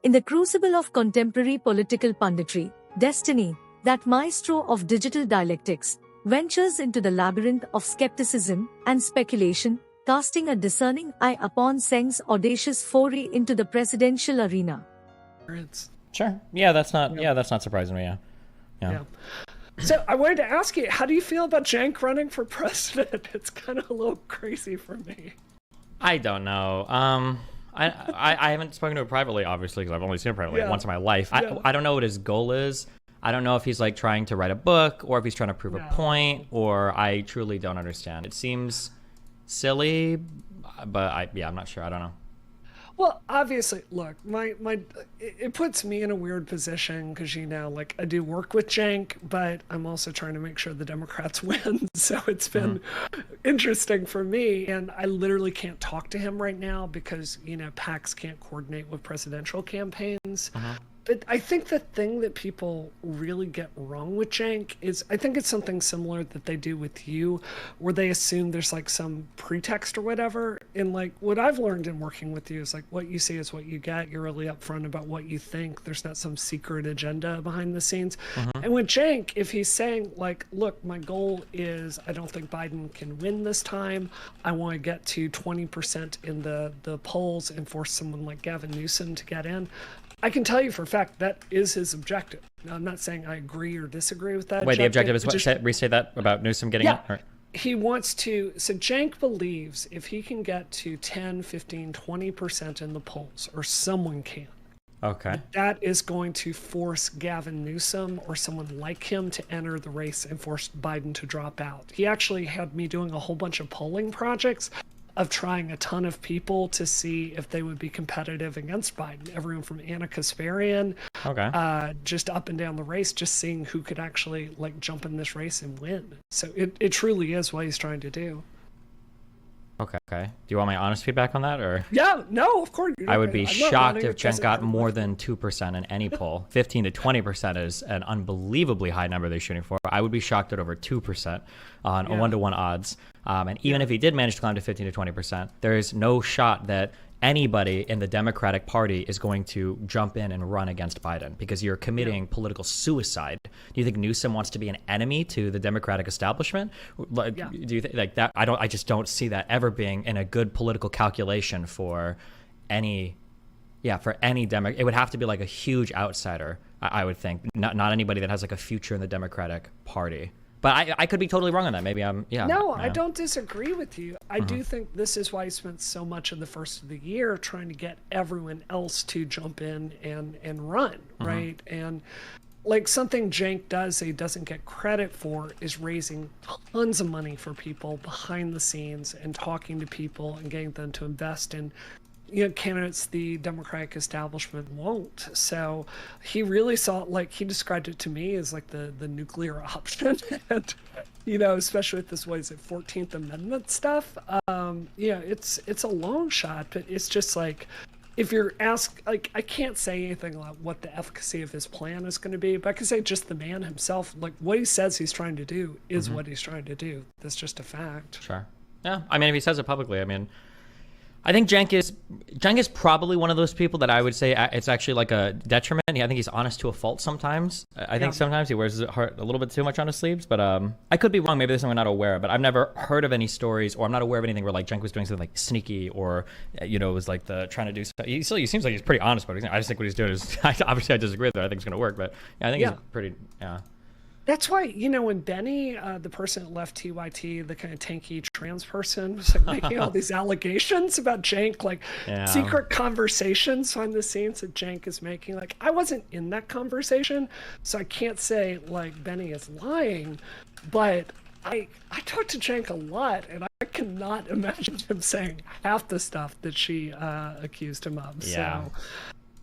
In the crucible of contemporary political punditry, Destiny, that maestro of digital dialectics, ventures into the labyrinth of skepticism and speculation, casting a discerning eye upon Cenk's audacious foray into the presidential arena. Sure. Yeah, that's not surprising me. Yeah. So I wanted to ask you, how do you feel about Cenk running for president? It's kind of a little crazy for me. I don't know. I haven't spoken to him privately, obviously, because I've only seen him privately once in my life. I don't know what his goal is. I don't know if he's like trying to write a book or if he's trying to prove a point, or I truly don't understand. It seems silly, but I'm not sure. I don't know. Well, obviously, look, it puts me in a weird position because, like, I do work with Cenk, but I'm also trying to make sure the Democrats win. So it's been interesting for me. And I literally can't talk to him right now because, PACs can't coordinate with presidential campaigns. But I think the thing that people really get wrong with Cenk is, I think it's something similar that they do with you, where they assume there's like some pretext or whatever. And like what I've learned in working with you is like what you see is what you get. You're really upfront about what you think. There's not some secret agenda behind the scenes. And with Cenk, if he's saying like, look, my goal is I don't think Biden can win this time. I want to get to 20% in the polls and force someone like Gavin Newsom to get in. I can tell you for a fact that is his objective. Now, I'm not saying I agree or disagree with that. Wait, the objective is what? Restate that about Newsom getting in? Or? He wants to, so Cenk believes if he can get to 10, 15, 20% in the polls, or someone can, that is going to force Gavin Newsom or someone like him to enter the race and force Biden to drop out. He actually had me doing a whole bunch of polling projects of trying a ton of people to see if they would be competitive against Biden. Everyone from Anna Kasparian, just up and down the race, just seeing who could actually like jump in this race and win. So it truly is what he's trying to do. Okay. Do you want my honest feedback on that, or? Yeah, no, of course. I would be shocked if Cenk got more than 2% in any poll. 15 to 20% is an unbelievably high number they're shooting for. I would be shocked at over 2% on a 1-to-1 odds. And even if he did manage to climb to 15 to 20%, there is no shot that anybody in the Democratic Party is going to jump in and run against Biden, because you're committing political suicide. Do you think Newsom wants to be an enemy to the Democratic establishment? Do you think like that? I just don't see that ever being in a good political calculation for any Democrat. It would have to be like a huge outsider, I would think, not anybody that has like a future in the Democratic Party. But I could be totally wrong on that. Maybe I'm, No, I don't disagree with you. I do think this is why he spent so much of the first of the year trying to get everyone else to jump in and run, right? And like something Cenk does that he doesn't get credit for is raising tons of money for people behind the scenes and talking to people and getting them to invest in candidates the Democratic establishment won't. So he really saw, like, he described it to me as like the nuclear option. And, especially with this, 14th Amendment stuff. It's a long shot, but it's just like, if you're asked, like, I can't say anything about what the efficacy of his plan is going to be, but I can say just the man himself, like what he says he's trying to do is what he's trying to do. That's just a fact. Sure. Yeah. I mean, if he says it publicly, I think Cenk is probably one of those people that I would say it's actually like a detriment. I think he's honest to a fault sometimes. I think sometimes he wears his heart a little bit too much on his sleeves, but I could be wrong. Maybe there's something I'm not aware of, but I've never heard of any stories, or I'm not aware of anything where like Cenk was doing something like sneaky, or it was like trying to do something. He seems like he's pretty honest about it. I just think what he's doing is, obviously I disagree with it. I think it's going to work, but I think he's pretty, That's why, when Benny, the person that left TYT, the kind of tanky trans person, was like making all these allegations about Cenk, like secret conversations behind the scenes that Cenk is making. Like, I wasn't in that conversation, so I can't say like Benny is lying, but I talked to Cenk a lot, and I cannot imagine him saying half the stuff that she accused him of. Yeah. So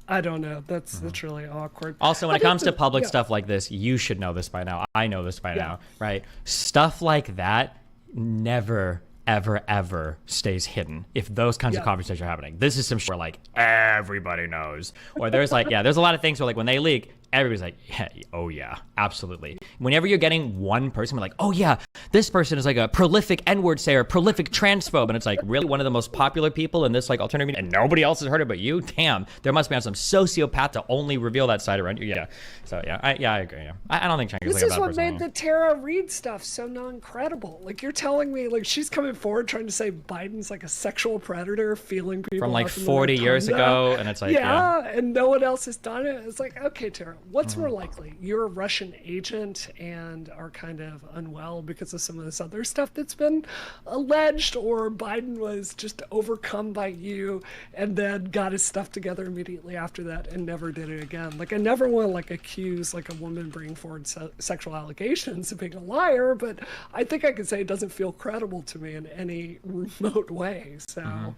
I don't know. That's really awkward. Also, when it comes to public stuff like this, you should know this by now. I know this by now, right? Stuff like that never, ever, ever stays hidden if those kinds of conversations are happening. This is some shit where like everybody knows. Or there's like, there's a lot of things where like when they leak, everybody's like, yeah, oh yeah, absolutely. Whenever you're getting one person, we're like, oh yeah, this person is like a prolific N-word sayer, prolific transphobe, and it's like, really one of the most popular people in this like alternative media, and nobody else has heard it but you? Damn, there must be some sociopath to only reveal that side around you. Yeah. So yeah, I agree. Yeah. I don't think Cenk is like a bad person. This is what made the Tara Reid stuff so non-credible. Like, you're telling me, like, she's coming forward trying to say Biden's like a sexual predator, feeling people from like 40 years ago, and it's like, yeah, and no one else has done it. It's like, okay, Tara, what's more likely? You're a Russian agent and are kind of unwell because of some of this other stuff that's been alleged, or Biden was just overcome by you and then got his stuff together immediately after that and never did it again. Like, I never want to like accuse like a woman bringing forward sexual allegations of being a liar, but I think I could say it doesn't feel credible to me in any remote way. So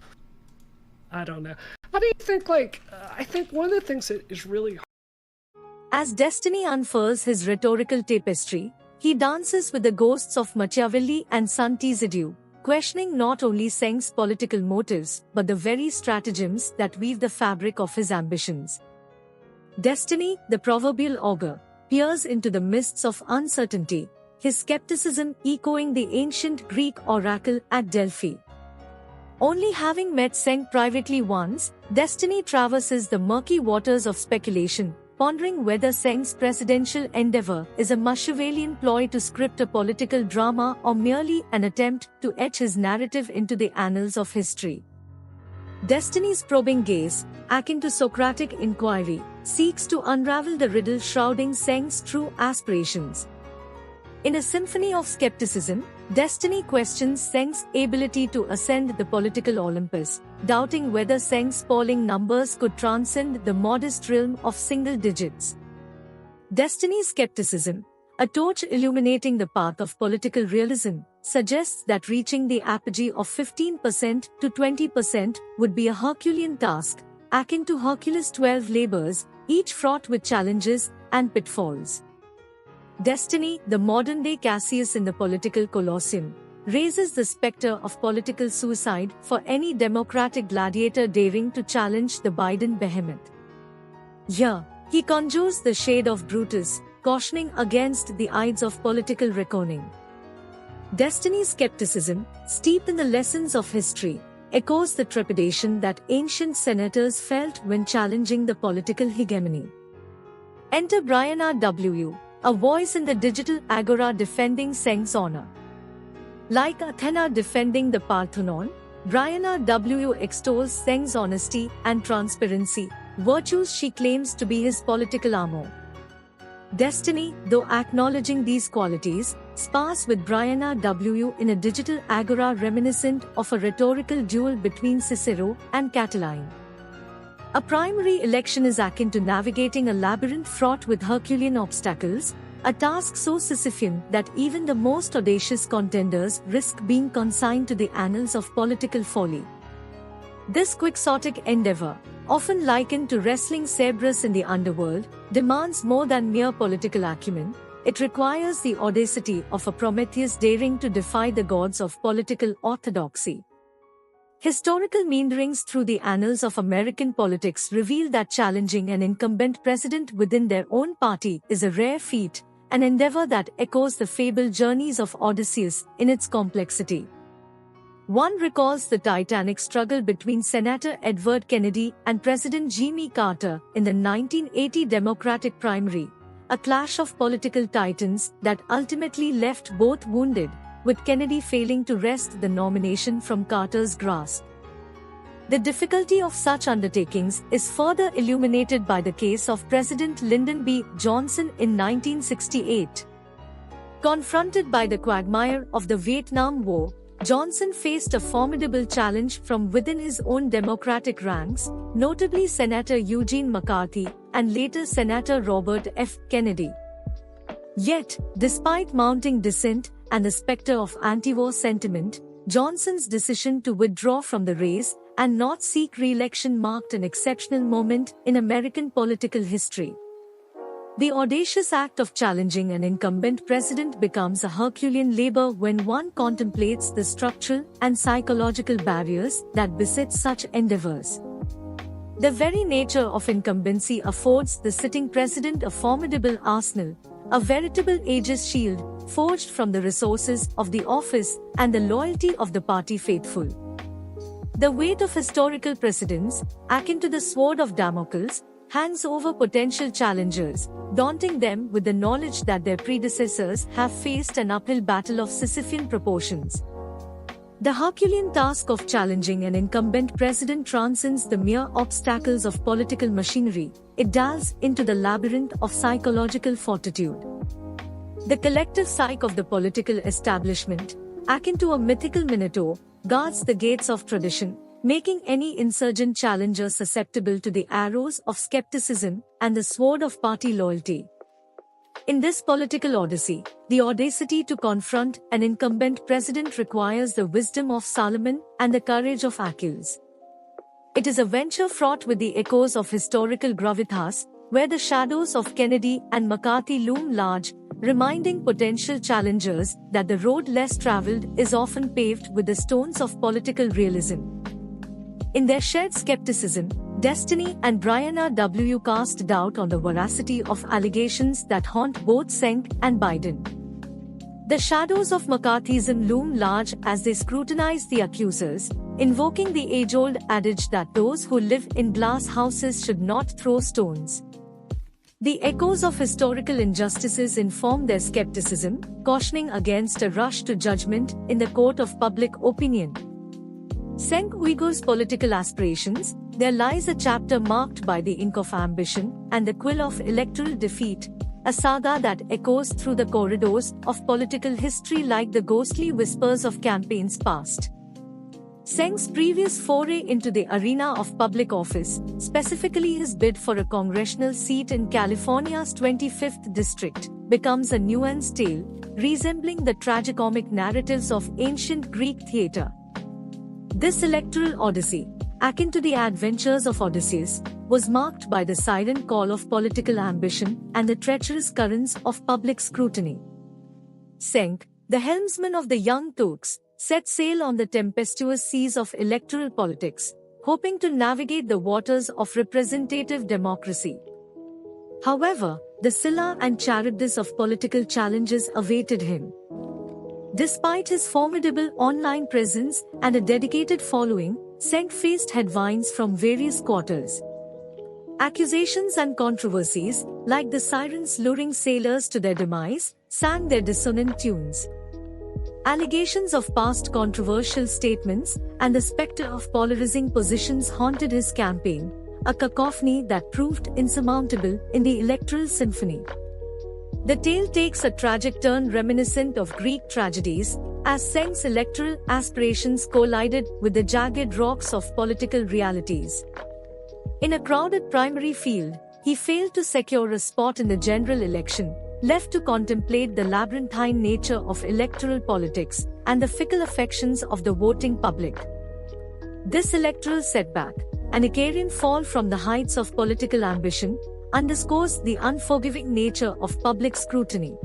I don't know. How do you think, like, I think one of the things that is really... As Destiny unfurls his rhetorical tapestry, he dances with the ghosts of Machiavelli and Sant'Egidio, questioning not only Cenk's political motives, but the very stratagems that weave the fabric of his ambitions. Destiny, the proverbial augur, peers into the mists of uncertainty, his skepticism echoing the ancient Greek oracle at Delphi. Only having met Cenk privately once, Destiny traverses the murky waters of speculation, pondering whether Cenk's presidential endeavor is a Machiavellian ploy to script a political drama or merely an attempt to etch his narrative into the annals of history. Destiny's probing gaze, akin to Socratic inquiry, seeks to unravel the riddle shrouding Cenk's true aspirations. In a symphony of skepticism, Destiny questions Cenk's ability to ascend the political Olympus, doubting whether Cenk's polling numbers could transcend the modest realm of single digits. Destiny's skepticism, a torch illuminating the path of political realism, suggests that reaching the apogee of 15% to 20% would be a Herculean task, akin to Hercules' 12 labors, each fraught with challenges and pitfalls. Destiny, the modern-day Cassius in the political Colosseum, raises the specter of political suicide for any Democratic gladiator daring to challenge the Biden behemoth. Here, he conjures the shade of Brutus, cautioning against the ides of political reckoning. Destiny's skepticism, steeped in the lessons of history, echoes the trepidation that ancient senators felt when challenging the political hegemony. Enter Brianna W., a voice in the digital agora defending Cenk's honor. Like Athena defending the Parthenon, Brianna W. extols Cenk's honesty and transparency, virtues she claims to be his political armor. Destiny, though acknowledging these qualities, spars with Brianna W. in a digital agora reminiscent of a rhetorical duel between Cicero and Catiline. A primary election is akin to navigating a labyrinth fraught with Herculean obstacles, a task so Sisyphean that even the most audacious contenders risk being consigned to the annals of political folly. This quixotic endeavor, often likened to wrestling Cerberus in the underworld, demands more than mere political acumen. It requires the audacity of a Prometheus daring to defy the gods of political orthodoxy. Historical meanderings through the annals of American politics reveal that challenging an incumbent president within their own party is a rare feat, an endeavor that echoes the fabled journeys of Odysseus in its complexity. One recalls the titanic struggle between Senator Edward Kennedy and President Jimmy Carter in the 1980 Democratic primary, a clash of political titans that ultimately left both wounded, with Kennedy failing to wrest the nomination from Carter's grasp. The difficulty of such undertakings is further illuminated by the case of President Lyndon B. Johnson in 1968. Confronted by the quagmire of the Vietnam War, Johnson faced a formidable challenge from within his own Democratic ranks, notably Senator Eugene McCarthy and later Senator Robert F. Kennedy. Yet, despite mounting dissent and the specter of anti-war sentiment, Johnson's decision to withdraw from the race and not seek re-election marked an exceptional moment in American political history. The audacious act of challenging an incumbent president becomes a Herculean labor when one contemplates the structural and psychological barriers that beset such endeavors. The very nature of incumbency affords the sitting president a formidable arsenal, a veritable Aegis shield, forged from the resources of the office and the loyalty of the party faithful. The weight of historical precedents, akin to the sword of Damocles, hangs over potential challengers, daunting them with the knowledge that their predecessors have faced an uphill battle of Sisyphean proportions. The Herculean task of challenging an incumbent president transcends the mere obstacles of political machinery. It delves into the labyrinth of psychological fortitude. The collective psyche of the political establishment, akin to a mythical minotaur, guards the gates of tradition, making any insurgent challenger susceptible to the arrows of skepticism and the sword of party loyalty. In this political odyssey, the audacity to confront an incumbent president requires the wisdom of Solomon and the courage of Achilles. It is a venture fraught with the echoes of historical gravitas, where the shadows of Kennedy and McCarthy loom large, reminding potential challengers that the road less traveled is often paved with the stones of political realism. In their shared skepticism, Destiny and Brianna W. cast doubt on the veracity of allegations that haunt both Cenk and Biden. The shadows of McCarthyism loom large as they scrutinize the accusers, invoking the age-old adage that those who live in glass houses should not throw stones. The echoes of historical injustices inform their skepticism, cautioning against a rush to judgment in the court of public opinion. Cenk Uygur's political aspirations, there lies a chapter marked by the ink of ambition and the quill of electoral defeat, a saga that echoes through the corridors of political history like the ghostly whispers of campaigns past. Cenk's previous foray into the arena of public office, specifically his bid for a congressional seat in California's 25th district, becomes a nuanced tale, resembling the tragicomic narratives of ancient Greek theatre. This electoral odyssey, akin to the adventures of Odysseus, was marked by the silent call of political ambition and the treacherous currents of public scrutiny. Cenk, the helmsman of the Young Turks, set sail on the tempestuous seas of electoral politics, hoping to navigate the waters of representative democracy. However, the Scylla and Charybdis of political challenges awaited him. Despite his formidable online presence and a dedicated following, Cenk faced headwinds from various quarters. Accusations and controversies, like the sirens luring sailors to their demise, sang their dissonant tunes. Allegations of past controversial statements and the specter of polarizing positions haunted his campaign, a cacophony that proved insurmountable in the electoral symphony. The tale takes a tragic turn reminiscent of Greek tragedies, as Cenk's electoral aspirations collided with the jagged rocks of political realities. In a crowded primary field, he failed to secure a spot in the general election, left to contemplate the labyrinthine nature of electoral politics and the fickle affections of the voting public. This electoral setback, an Icarian fall from the heights of political ambition, underscores the unforgiving nature of public scrutiny.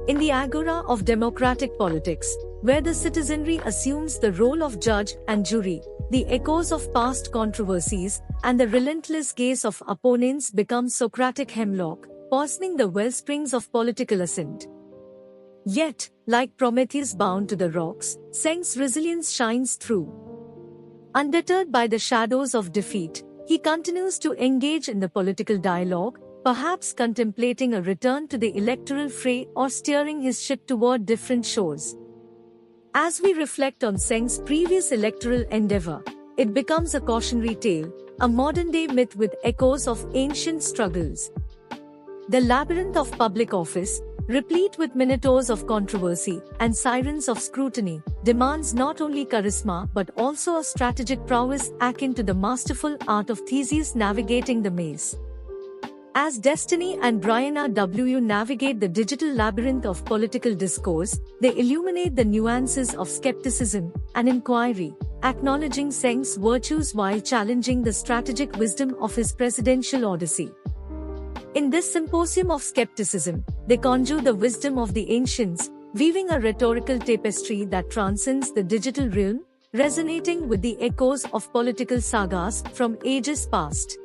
In the agora of democratic politics, where the citizenry assumes the role of judge and jury, the echoes of past controversies and the relentless gaze of opponents become Socratic hemlock, poisoning the wellsprings of political ascent. Yet, like Prometheus bound to the rocks, Cenk's resilience shines through. Undeterred by the shadows of defeat, he continues to engage in the political dialogue, perhaps contemplating a return to the electoral fray or steering his ship toward different shores. As we reflect on Cenk's previous electoral endeavor, it becomes a cautionary tale, a modern-day myth with echoes of ancient struggles. The labyrinth of public office, replete with minotaurs of controversy and sirens of scrutiny, demands not only charisma but also a strategic prowess akin to the masterful art of Theseus navigating the maze. As Destiny and Brianna W. navigate the digital labyrinth of political discourse, they illuminate the nuances of skepticism and inquiry, acknowledging Cenk's virtues while challenging the strategic wisdom of his presidential odyssey. In this symposium of skepticism, they conjure the wisdom of the ancients, weaving a rhetorical tapestry that transcends the digital realm, resonating with the echoes of political sagas from ages past.